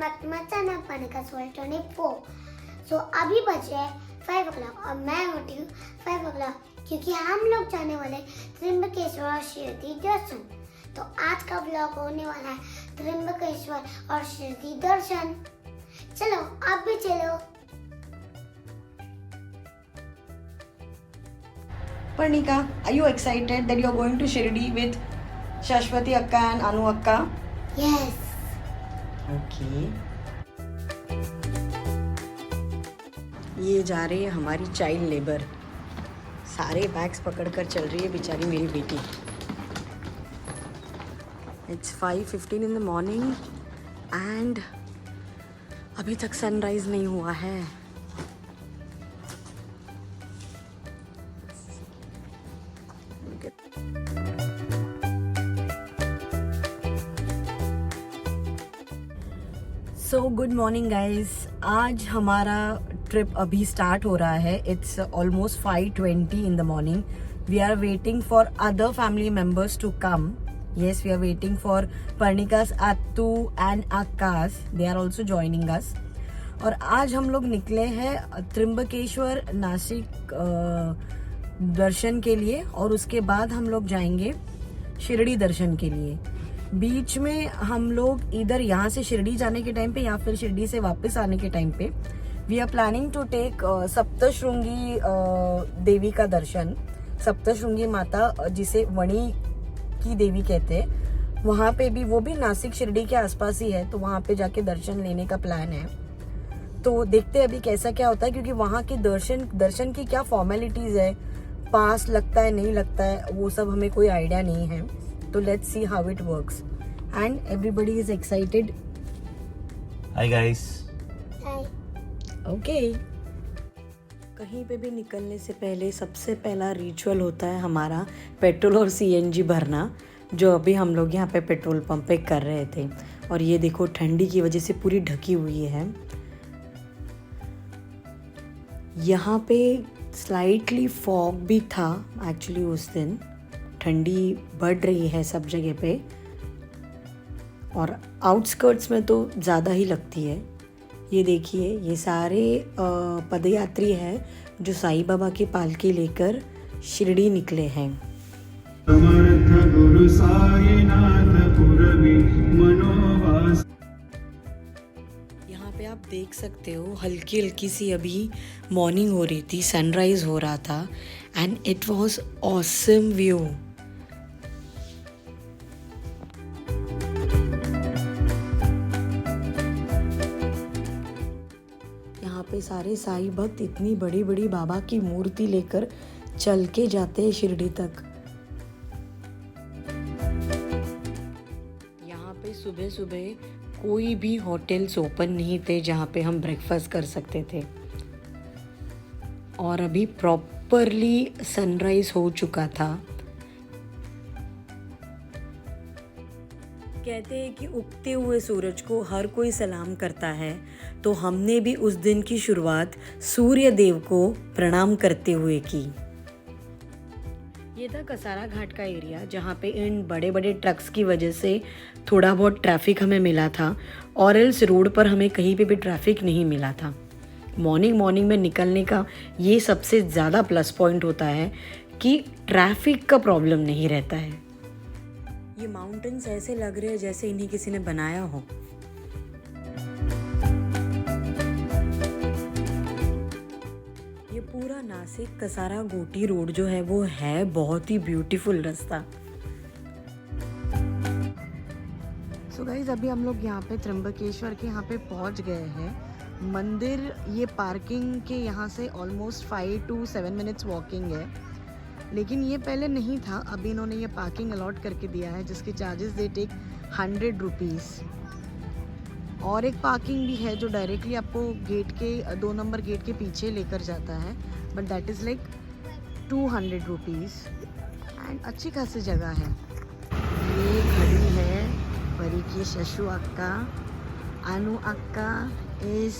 back to my channel Panika's World 24. So अभी बजे 5 o'clock और मैं उठी हूँ 5 o'clock क्योंकि हम लोग जाने वाले त्र्यंबकेश्वर और शिरडी दर्शन। तो आज का ब्लॉग होने वाला है त्र्यंबकेश्वर और शिरडी दर्शन। चलो आप भी चलो। Parnika, are you excited that you are going to Shirdi with Shashwati Akka and Anu Akka? Yes. Okay. ये जा रही है हमारी चाइल्ड लेबर, सारे बैग्स पकड़कर चल रही है बेचारी मेरी बेटी। It's 5:15 in the morning and अभी तक सनराइज नहीं हुआ है। सो गुड मॉर्निंग गाइज, आज हमारा ट्रिप अभी स्टार्ट हो रहा है। It's almost 5:20 in the morning. We are waiting for other family members to come. Yes, we are waiting for Parnika's आत्तू and Akash, they are also joining us. और आज हम लोग निकले हैं त्र्यंबकेश्वर नासिक दर्शन के लिए और उसके बाद हम लोग जाएंगे शिरडी दर्शन के लिए। बीच में हम लोग इधर यहाँ से शिरडी जाने के टाइम पे या फिर शिरडी से वापस आने के टाइम पे we are planning to take Saptashrungi Devi का दर्शन। सप्तशृंगी माता जिसे वणी की देवी कहते हैं, वहाँ पे भी, वो भी नासिक शिरडी के आसपास ही है, तो वहाँ पे जाके दर्शन लेने का प्लान है। तो देखते हैं अभी कैसा क्या होता है, क्योंकि वहाँ के दर्शन की क्या फॉर्मेलिटीज है, पास लगता है नहीं लगता है, वो सब हमें कोई आइडिया नहीं है। तो let's see how it works and everybody is excited. Hi guys. Okay. कहीं पे भी निकलने से पहले सबसे पहला रिचुअल होता है हमारा पेट्रोल और सीएनजी भरना, जो अभी हम लोग यहाँ पे पेट्रोल पंप पे कर रहे थे। और ये देखो ठंडी की वजह से पूरी ढकी हुई है। यहाँ पे स्लाइटली फॉग भी था एक्चुअली उस दिन। ठंडी बढ़ रही है सब जगह पे और आउटस्कर्ट्स में तो ज़्यादा ही लगती है। ये देखिए, ये सारे पदयात्री हैं जो साईं बाबा की पालकी लेकर शिरडी निकले हैं। यहाँ पे आप देख सकते हो हल्की हल्की सी अभी मॉर्निंग हो रही थी, सनराइज हो रहा था and it was awesome view. पे सारे साईं भक्त इतनी बड़ी बड़ी बाबा की मूर्ति लेकर चल के जाते हैं शिरडी तक। यहाँ पे सुबह सुबह कोई भी होटल्स ओपन नहीं थे जहाँ पे हम ब्रेकफास्ट कर सकते थे। और अभी प्रॉपरली सनराइज हो चुका था। कहते हैं कि उगते हुए सूरज को हर कोई सलाम करता है, तो हमने भी उस दिन की शुरुआत सूर्य देव को प्रणाम करते हुए की। ये था कसारा घाट का एरिया, जहाँ पे इन बड़े बड़े ट्रक्स की वजह से थोड़ा बहुत ट्रैफिक हमें मिला था, और एल्स रोड पर हमें कहीं पे भी ट्रैफिक नहीं मिला था। मॉर्निंग में निकलने का ये सबसे ज़्यादा प्लस पॉइंट होता है कि ट्रैफिक का प्रॉब्लम नहीं रहता है। ये माउंटेन्स ऐसे लग रहे हैं जैसे इन्हीं किसी ने बनाया हो। ये पूरा नासिक कसारा गोटी रोड जो है वो है बहुत ही ब्यूटीफुल रास्ता। सो गाइस, अभी हम लोग यहाँ पे त्र्यंबकेश्वर के यहाँ पे पहुँच गए हैं। मंदिर ये पार्किंग के यहाँ से ऑलमोस्ट 5 to 7 मिनट्स वॉकिंग है, लेकिन ये पहले नहीं था। अभी इन्होंने ये पार्किंग अलॉट करके दिया है, जिसके चार्जेस दे टेक 100 रुपीज़। और एक पार्किंग भी है जो डायरेक्टली आपको गेट के 2 नंबर गेट के पीछे लेकर जाता है, but that is like 200 rupees and अच्छी खासी जगह है। ये खड़ी है परी की शशु अक्का। अनु अक्का इज,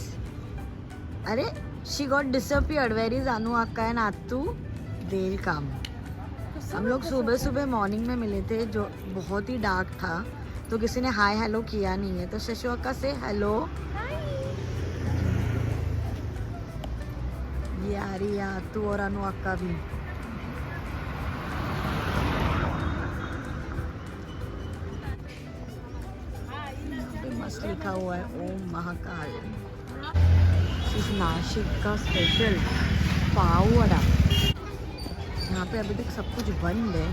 अरे she got disappeared. Where is Anu अक्का एंड आत्तू? They will come. हम लोग सुबह सुबह मॉर्निंग में मिले थे, जो बहुत ही डार्क था, तो किसी ने हाय हेलो किया नहीं है, तो शशु अक्का से हेलो। ये आ रही है तू और अनु अक्का भी। मस्त लिखा हुआ है ओम महाकाल। इस नासिक का स्पेशल पाव वड़ा। यहाँ पे अभी तक सब कुछ बंद है,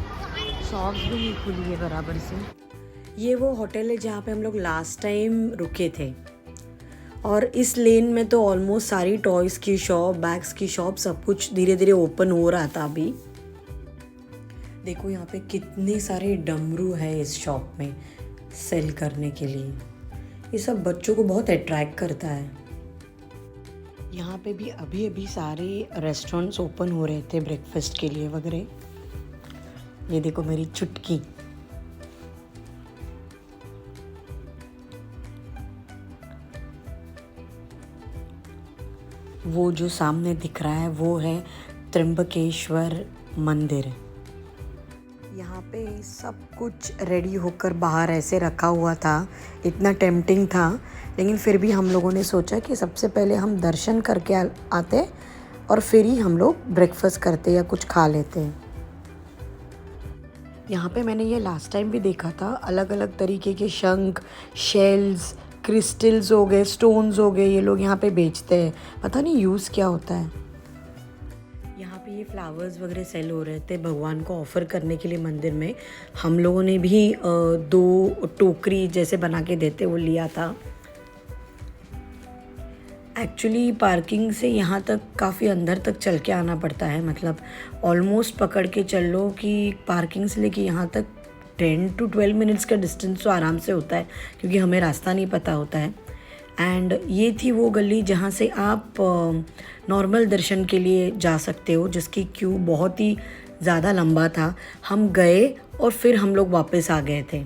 शॉप्स भी नहीं खुली है बराबर से। ये वो होटल है जहाँ पे हम लोग लास्ट टाइम रुके थे, और इस लेन में तो ऑलमोस्ट सारी टॉयज़ की शॉप, बैग्स की शॉप, सब कुछ धीरे धीरे ओपन हो रहा था अभी। देखो यहाँ पे कितने सारे डमरू है इस शॉप में सेल करने के लिए। ये सब बच्चों को बहुत अट्रैक्ट करता है। यहाँ पे भी अभी अभी सारे रेस्टोरेंट्स ओपन हो रहे थे ब्रेकफास्ट के लिए वगैरह। ये देखो मेरी चुटकी। वो जो सामने दिख रहा है वो है त्र्यंबकेश्वर मंदिर। यहाँ पे सब कुछ रेडी होकर बाहर ऐसे रखा हुआ था, इतना टेम्पटिंग था, लेकिन फिर भी हम लोगों ने सोचा कि सबसे पहले हम दर्शन करके आते और फिर ही हम लोग ब्रेकफास्ट करते या कुछ खा लेते। यहाँ पे मैंने ये लास्ट टाइम भी देखा था, अलग अलग तरीके के शंख, शेल्स, क्रिस्टल्स हो गए, स्टोन्स हो गए, ये लोग यहाँ पे बेचते हैं। पता नहीं यूज़ क्या होता है। यहाँ पे ये फ्लावर्स वगैरह सेल हो रहे थे भगवान को ऑफ़र करने के लिए मंदिर में। हम लोगों ने भी 2 टोकरी जैसे बना के देते वो लिया था। एक्चुअली पार्किंग से यहाँ तक काफ़ी अंदर तक चल के आना पड़ता है, मतलब ऑलमोस्ट पकड़ के चल लो कि पार्किंग से लेके यहाँ तक 10 to 12 मिनट्स का डिस्टेंस तो आराम से होता है, क्योंकि हमें रास्ता नहीं पता होता है। एंड ये थी वो गली जहाँ से आप नॉर्मल दर्शन के लिए जा सकते हो, जिसकी क्यू बहुत ही ज़्यादा लंबा था। हम गए और फिर हम लोग वापस आ गए थे।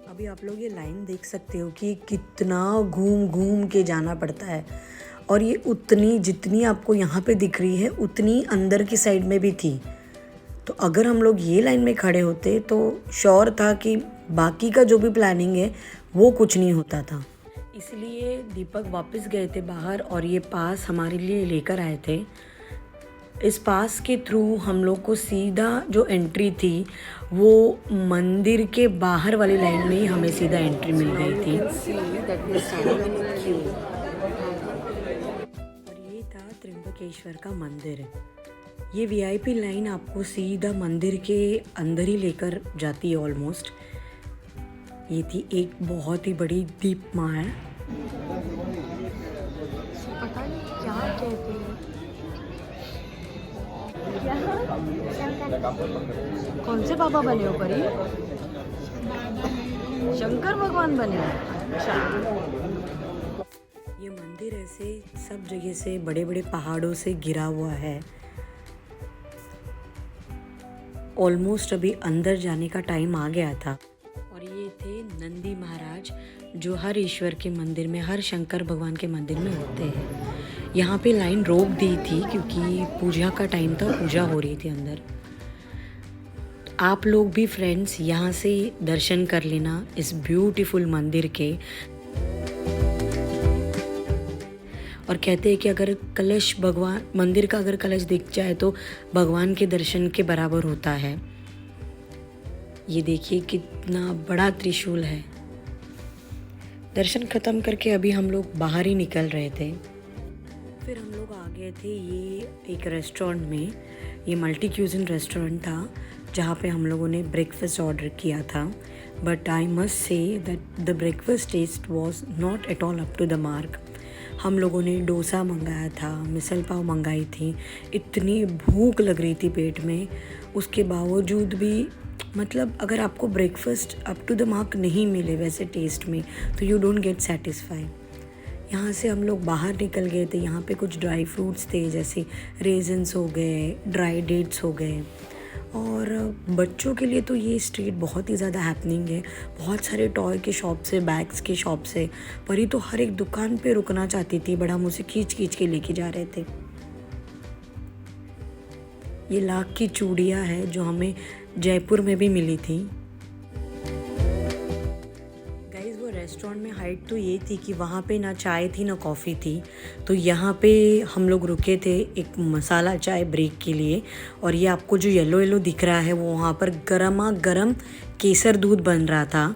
अभी आप लोग ये लाइन देख सकते हो कि कितना घूम घूम के जाना पड़ता है, और ये उतनी जितनी आपको यहाँ पे दिख रही है उतनी अंदर की साइड में भी थी। तो अगर हम लोग ये लाइन में खड़े होते तो श्योर था कि बाकी का जो भी प्लानिंग है वो कुछ नहीं होता था। इसलिए दीपक वापस गए थे बाहर और ये पास हमारे लिए लेकर आए थे। इस पास के थ्रू हम लोग को सीधा जो एंट्री थी वो मंदिर के बाहर वाली लाइन में ही हमें सीधा एंट्री मिल गई थी। और ये था त्र्यंबकेश्वर का मंदिर। ये वीआईपी लाइन आपको सीधा मंदिर के अंदर ही लेकर जाती है ऑलमोस्ट। ये थी एक बहुत ही बड़ी दीपमाला है। पता नहीं क्या कहते हैं, कौन से बाबा बने हो परी? शंकर भगवान बने। अच्छा, ये मंदिर ऐसे सब जगह से बड़े बड़े पहाड़ों से घिरा हुआ है। ऑलमोस्ट अभी अंदर जाने का टाइम आ गया था। और ये थे नंदी महाराज, जो हर ईश्वर के मंदिर में, हर शंकर भगवान के मंदिर में होते हैं। यहाँ पे लाइन रोक दी थी क्योंकि पूजा का टाइम था, पूजा हो रही थी अंदर। आप लोग भी फ्रेंड्स यहाँ से दर्शन कर लेना इस ब्यूटीफुल मंदिर के। और कहते हैं कि अगर कलश भगवान मंदिर का अगर कलश दिख जाए तो भगवान के दर्शन के बराबर होता है। ये देखिए कितना बड़ा त्रिशूल है। दर्शन खत्म करके अभी हम लोग बाहर ही निकल रहे थे। फिर हम लोग आ गए थे ये एक रेस्टोरेंट में। ये मल्टी क्यूजिन रेस्टोरेंट था जहाँ पे हम लोगों ने ब्रेकफास्ट ऑर्डर किया था। But I must say that the breakfast taste was not at all up to the mark. हम लोगों ने डोसा मंगाया था, मिसल पाव मंगाई थी। इतनी भूख लग रही थी पेट में, उसके बावजूद भी मतलब अगर आपको breakfast up to the mark नहीं मिले वैसे टेस्ट में तो यू डोंट गेट सेटिस्फाई। यहाँ से हम लोग बाहर निकल गए थे। यहाँ पे कुछ ड्राई फ्रूट्स थे, जैसे रेजन्स हो गए, ड्राई डेट्स हो गए, और बच्चों के लिए तो ये स्ट्रीट बहुत ही ज़्यादा हैपनिंग है। बहुत सारे टॉय के शॉप से, बैग्स के शॉप से, परी तो हर एक दुकान पे रुकना चाहती थी, बड़ा मुझे खींच खींच के लेके जा रहे थे। ये लाख की चूड़ियाँ है जो हमें जयपुर में भी मिली थी। गाइस वो रेस्टोरेंट में हाइट तो ये थी कि वहाँ पे ना चाय थी ना कॉफ़ी थी, तो यहाँ पे हम लोग रुके थे एक मसाला चाय ब्रेक के लिए। और ये आपको जो येलो येलो दिख रहा है वो वहाँ पर गरमा गरम केसर दूध बन रहा था।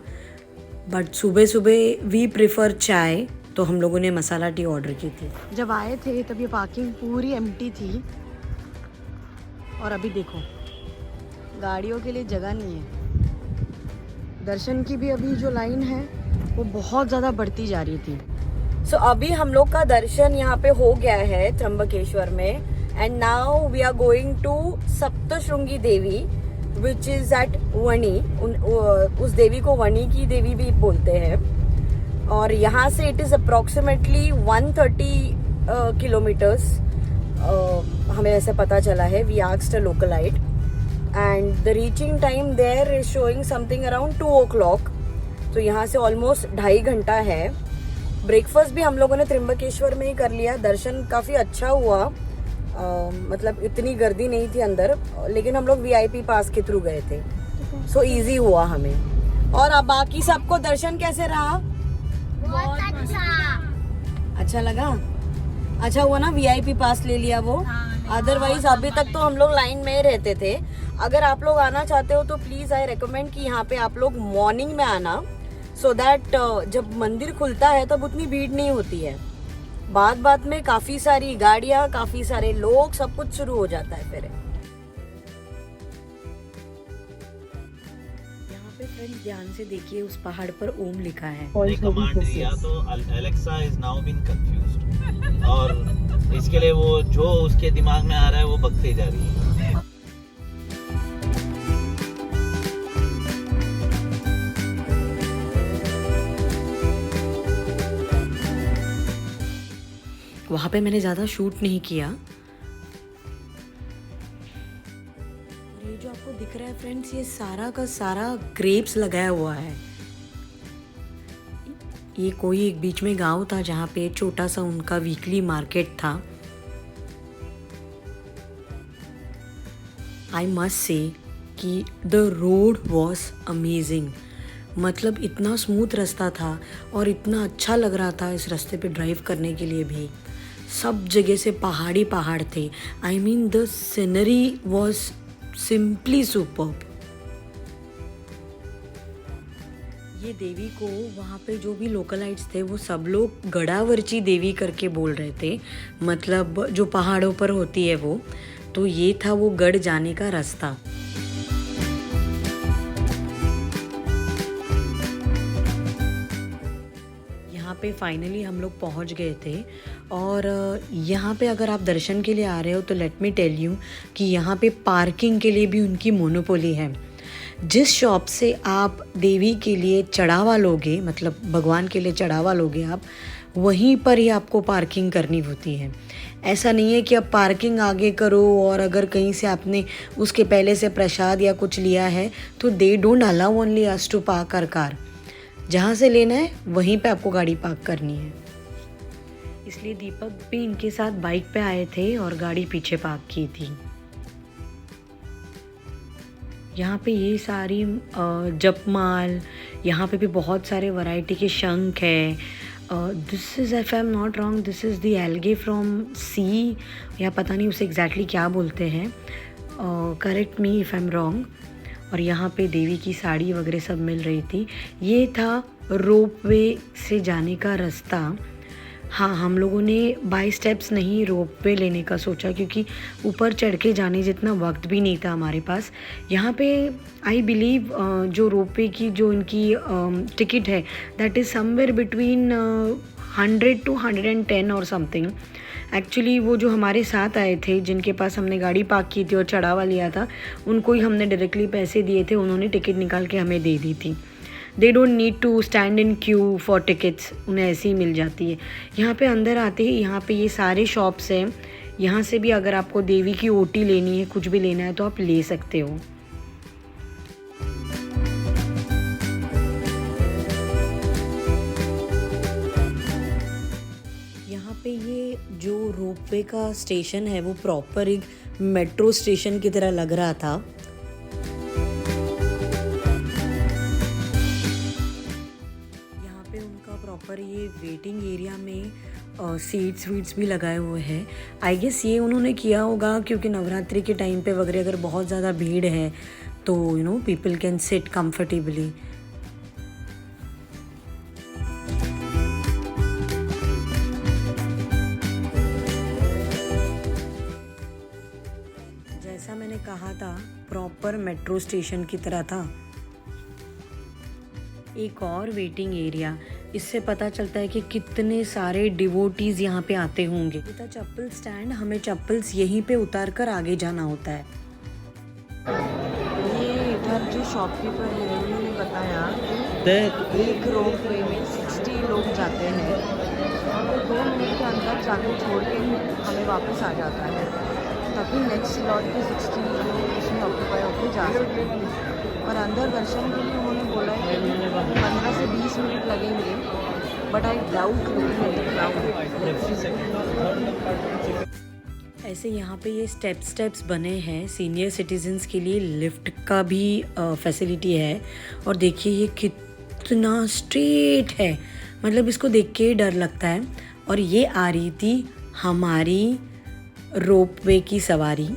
बट सुबह सुबह वी प्रेफर चाय, तो हम लोगों ने मसाला टी ऑर्डर की थी। जब आए थे तब ये पार्किंग पूरी एम्प्टी थी और अभी देखो गाड़ियों के लिए जगह नहीं है। दर्शन की भी अभी जो लाइन है वो बहुत ज़्यादा बढ़ती जा रही थी। सो अभी हम लोग का दर्शन यहाँ पे हो गया है त्र्यंबकेश्वर में। And now we are going to Saptashrungi Devi which is at Vani. उस देवी को वणी की देवी भी बोलते हैं। और यहाँ से इट इज अप्रोक्सीमेटली 130 किलोमीटर्स हमें ऐसे पता चला है। We asked a localite and the reaching time there is showing something around 2 o'clock। तो यहाँ से ऑलमोस्ट 2.5 घंटा है। ब्रेकफास्ट भी हम लोगों ने त्र्यंबकेश्वर में ही कर लिया। दर्शन काफ़ी अच्छा हुआ, मतलब इतनी गर्दी नहीं थी अंदर, लेकिन हम लोग VIP पास के थ्रू गए थे, सो इजी हुआ हमें। और अब बाकी सबको दर्शन कैसे रहा? बहुत अच्छा लगा? अच्छा हुआ ना VIP पास ले लिया वो। अदरवाइज अभी तक तो हम लोग लाइन में रहते थे। अगर आप लोग आना चाहते हो तो प्लीज आई रेकमेंड कि यहाँ पे आप लोग मॉर्निंग में आना, सो दैट जब मंदिर खुलता है तब उतनी भीड़ नहीं होती है। बाद में काफी सारी गाड़ियाँ, काफी सारे लोग, सब कुछ शुरू हो जाता है फिर। यहाँ पे फ्रेंड्स ध्यान से देखिए, उस पहाड़ पर ओम लिखा है। कमांड दिया तो Alexa is now been confused, और इसके लिए वो जो उसके दिमाग में आ रहा है वो बकते जा रही है। वहाँ पे मैंने ज़्यादा शूट नहीं किया। और ये जो आपको दिख रहा है फ्रेंड्स, ये सारा का सारा ग्रेप्स लगाया हुआ है। ये कोई एक बीच में गांव था जहाँ पे छोटा सा उनका वीकली मार्केट था। आई मस्ट से कि द रोड वॉज अमेजिंग। मतलब इतना स्मूथ रास्ता था और इतना अच्छा लग रहा था इस रास्ते पे ड्राइव करने के लिए भी। सब जगह से पहाड़ी पहाड़ थे। I mean the scenery was simply superb. ये देवी को वहाँ पे जो भी लोकलाइट्स थे वो सब लोग गड़ावरची देवी करके बोल रहे थे, मतलब जो पहाड़ों पर होती है वो। तो ये था वो गढ़ जाने का रास्ता। यहाँ पे फाइनली हम लोग पहुँच गए थे। और यहाँ पे अगर आप दर्शन के लिए आ रहे हो तो लेट मी टेल यू कि यहाँ पे पार्किंग के लिए भी उनकी मोनोपोली है। जिस शॉप से आप देवी के लिए चढ़ावा लोगे, मतलब भगवान के लिए चढ़ावा लोगे आप, वहीं पर ही आपको पार्किंग करनी होती है। ऐसा नहीं है कि आप पार्किंग आगे करो और अगर कहीं से आपने उसके पहले से प्रसाद या कुछ लिया है तो they don't allow only us to park our car. जहाँ से लेना है वहीं पे आपको गाड़ी पार्क करनी है। इसलिए दीपक भी इनके साथ बाइक पे आए थे और गाड़ी पीछे पार्क की थी। यहाँ पे ये सारी जपमाल, यहाँ पे भी बहुत सारे वैरायटी के शंख है। This is, if I am not wrong, this is the algae from sea, या पता नहीं उसे एग्जैक्टली क्या बोलते हैं, correct me if I am wrong. और यहाँ पे देवी की साड़ी वगैरह सब मिल रही थी। ये था रोपवे से जाने का रास्ता। हाँ, हम लोगों ने बाय स्टेप्स नहीं रोपवे लेने का सोचा, क्योंकि ऊपर चढ़ के जाने जितना वक्त भी नहीं था हमारे पास। यहाँ पे आई बिलीव जो रोपवे की जो इनकी टिकट है that is somewhere between 100 to 110 और समथिंग। एक्चुअली वो जो हमारे साथ आए थे, जिनके पास हमने गाड़ी पार्क की थी और चढ़ावा लिया था, उनको ही हमने डायरेक्टली पैसे दिए थे, उन्होंने टिकट निकाल के हमें दे दी थी। They don't need to stand in queue for tickets, उन्हें ऐसे ही मिल जाती है। यहाँ पे अंदर आते ही यहाँ पे ये सारे शॉप्स हैं। यहाँ से भी अगर आपको देवी की ओटी लेनी है, कुछ भी लेना है तो आप ले सकते हो। यहाँ पे ये जो रोपवे का स्टेशन है वो प्रॉपर एक मेट्रो स्टेशन की तरह लग रहा था। यहाँ पे उनका प्रॉपर ये वेटिंग एरिया में सीट्स वीट्स भी लगाए हुए हैं। आई गेस ये उन्होंने किया होगा क्योंकि नवरात्रि के टाइम पे वगैरह अगर बहुत ज़्यादा भीड़ है तो पीपल कैन सिट कंफर्टेबली। जैसा मैंने कहा था प्रॉपर मेट्रो स्टेशन की तरह था। एक और वेटिंग एरिया, इससे पता चलता है कि कितने सारे डिवोटीज यहाँ पे आते होंगे। इधर चप्पल स्टैंड, हमें चप्पल्स यहीं पे उतार कर आगे जाना होता है। ये इधर जो शॉपकीपर है उन्होंने बताया एक रोप वे में 60 लोग जाते हैं और वो 2 मिनट के अंदर जाके छोड़ के हमें वापस आ जाता है, तभी नेक्स्ट स्लॉट के 60 लोग उसमें ऑक्यूपाई होकर जा सकते हैं। और अंदर दर्शन के लिए उन्होंने बोला है कि 15 से 20 मिनट लगेंगे, but I doubt looking at the crowd. ऐसे यहाँ पे ये स्टेप्स बने हैं सीनियर सिटीजन्स के लिए, लिफ्ट का भी फैसिलिटी है। और देखिए ये कितना स्ट्रेट है, मतलब इसको देख के डर लगता है। और ये आ रही थी हमारी रोपवे की सवारी।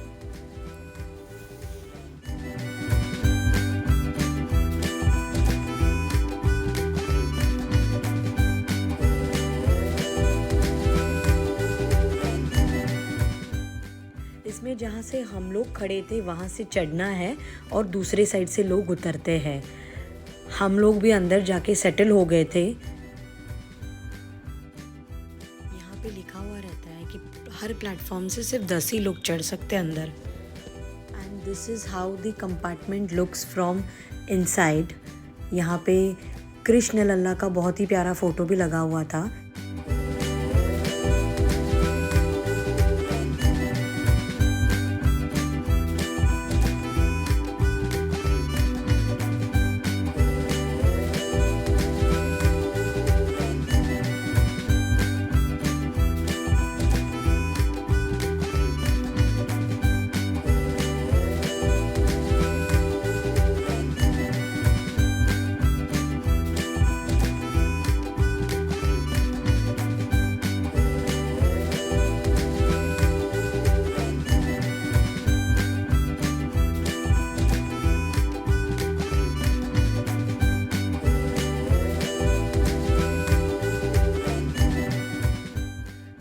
इसमें जहाँ से हम लोग खड़े थे वहाँ से चढ़ना है और दूसरे साइड से लोग उतरते हैं। हम लोग भी अंदर जाके सेटल हो गए थे। यहाँ पे लिखा हुआ रहता है कि हर प्लेटफॉर्म से सिर्फ 10 ही लोग चढ़ सकते हैं अंदर। And this is how the compartment looks from inside. यहाँ पे कृष्ण लल्ला का बहुत ही प्यारा फोटो भी लगा हुआ था।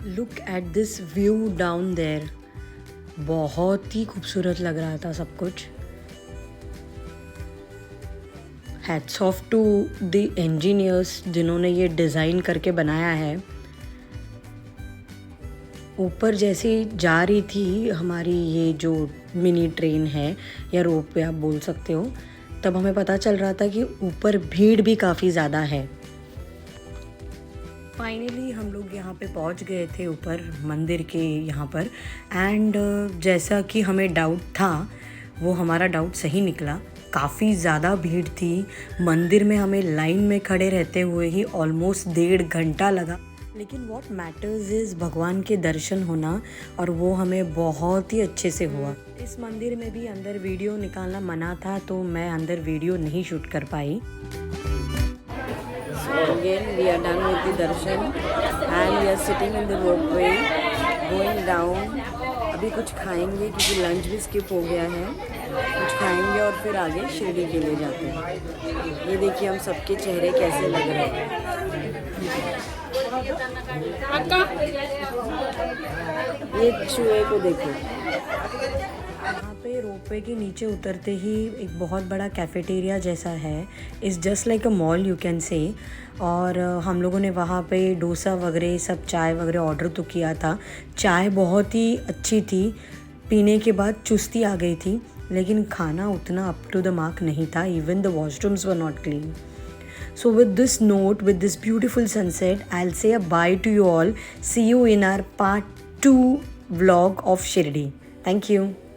Look at this view down there, बहुत ही खूबसूरत लग रहा था सब कुछ। Hats off to the engineers जिन्होंने ये डिज़ाइन करके बनाया है। ऊपर जैसे जा रही थी हमारी ये जो मिनी ट्रेन है या रोप वे आप बोल सकते हो, तब हमें पता चल रहा था कि ऊपर भीड़ भी काफ़ी ज़्यादा है। फाइनली हम लोग यहाँ पे पहुँच गए थे ऊपर मंदिर के यहाँ पर। एंड जैसा कि हमें डाउट था वो हमारा डाउट सही निकला। काफ़ी ज़्यादा भीड़ थी मंदिर में, हमें लाइन में खड़े रहते हुए ही ऑलमोस्ट 1.5 घंटा लगा। लेकिन व्हाट मैटर्स इज़ भगवान के दर्शन होना, और वो हमें बहुत ही अच्छे से हुआ। इस मंदिर में भी अंदर वीडियो निकालना मना था तो मैं अंदर वीडियो नहीं शूट कर पाई। Again, we are done with the darshan and we are sitting in the ropeway, going down. अभी कुछ खाएंगे क्योंकि लंच भी स्किप हो गया है। कुछ खाएंगे और फिर आगे शिरडी के लिए जाते हैं। ये देखिए हम सबके चेहरे कैसे लग रहे हैं। ये चूहे को देखो। यहाँ पे रोपवे के नीचे उतरते ही एक बहुत बड़ा कैफेटेरिया जैसा है। It's just like a mall you can say. और हम लोगों ने वहाँ पे डोसा वगैरह सब चाय वगैरह ऑर्डर तो किया था। चाय बहुत ही अच्छी थी, पीने के बाद चुस्ती आ गई थी, लेकिन खाना उतना अप टू द मार्क नहीं था। Even the washrooms were not clean. So with this note, with this beautiful sunset, I'll say a bye to you all. See you in our part 2 vlog of Shirdi. Thank you.